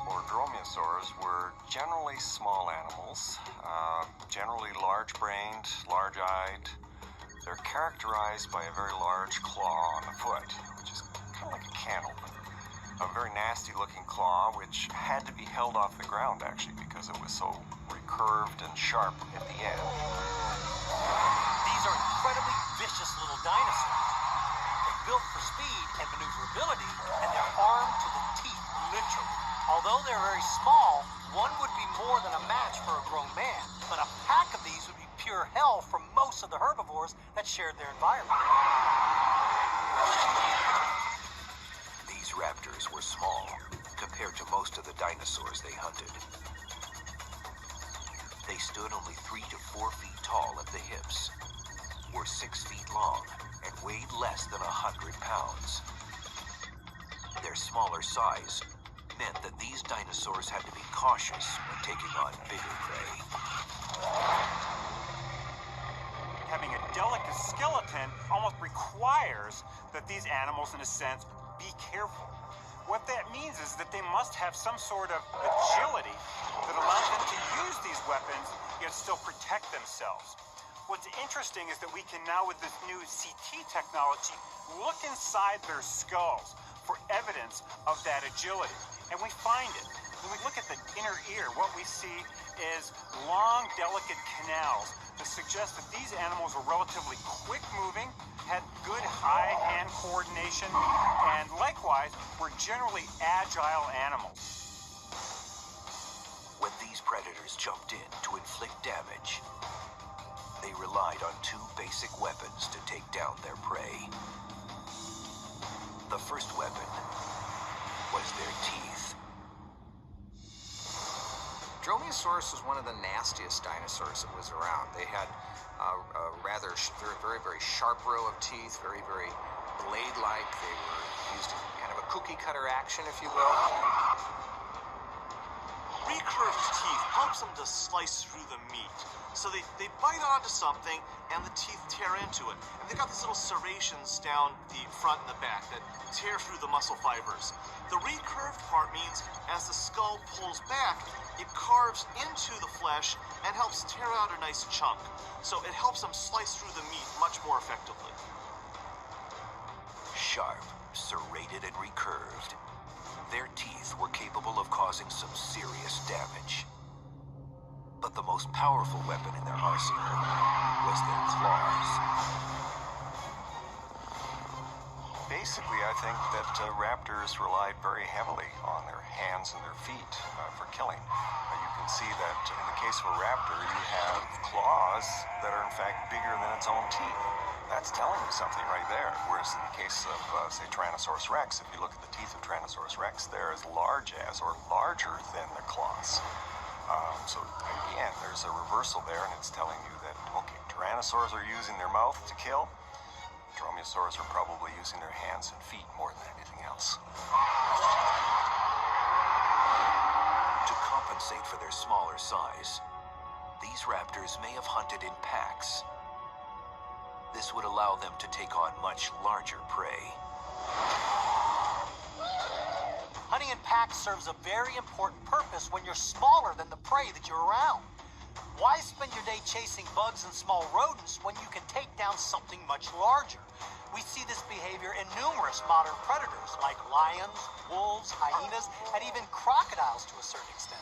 or Dromeosaurs, were generally small animals, generally large-brained, large-eyed. They're characterized by a very large claw on the foot, which is kind of like a can opener. A very nasty-looking claw, which had to be held off the ground, actually, because it was so recurved and sharp at the end. These are incredibly vicious little dinosaurs. They're built for speed and maneuverability, and they're armed to the teeth, literally. Although they're very small, one would be more than a match for a grown man, but a pack of these would be pure hell for most of the herbivores that shared their environment. These raptors were small compared to most of the dinosaurs they hunted. They stood only 3 to 4 feet tall at the hips, were 6 feet long, and weighed less than 100 pounds. Their smaller size meant that these dinosaurs had to be cautious when taking on bigger prey. Having a delicate skeleton almost requires that these animals, in a sense, be careful. What that means is that they must have some sort of agility that allows them to use these weapons yet still protect themselves. What's interesting is that we can now, with this new CT technology, look inside their skulls for evidence of that agility. And we find it. When we look at the inner ear, what we see is long, delicate canals that suggest that these animals were relatively quick-moving, had good eye-hand coordination, and likewise were generally agile animals. When these predators jumped in to inflict damage, they relied on 2 basic weapons to take down their prey. The first weapon was their teeth. Dromeosaurus was one of the nastiest dinosaurs that was around. They had a rather very, very sharp row of teeth, very, very blade-like. They were used in kind of a cookie cutter action, if you will. Recurved teeth helps them to slice through the meat. So they bite onto something and the teeth tear into it. And they've got these little serrations down the front and the back that tear through the muscle fibers. The recurved part means as the skull pulls back, it carves into the flesh and helps tear out a nice chunk. So it helps them slice through the meat much more effectively. Sharp, serrated, and recurved, their teeth were capable of causing some serious damage. But the most powerful weapon in their arsenal was their claws. Basically, I think that raptors relied very heavily on their hands and their feet for killing. You can see that in the case of a raptor, you have claws that are in fact bigger than its own teeth. That's telling you something right there. Whereas in the case of, say, Tyrannosaurus rex, if you look at the teeth of Tyrannosaurus rex, they're as large as or larger than the claws. So again, there's a reversal there, and it's telling you that, okay, Tyrannosaurs are using their mouth to kill. Dromeosaurs are probably using their hands and feet more than anything else. To compensate for their smaller size, these raptors may have hunted in packs. This would allow them to take on much larger prey. Hunting in packs serves a very important purpose when you're smaller than the prey that you're around. Why spend your day chasing bugs and small rodents when you can take down something much larger? We see this behavior in numerous modern predators like lions, wolves, hyenas, and even crocodiles to a certain extent.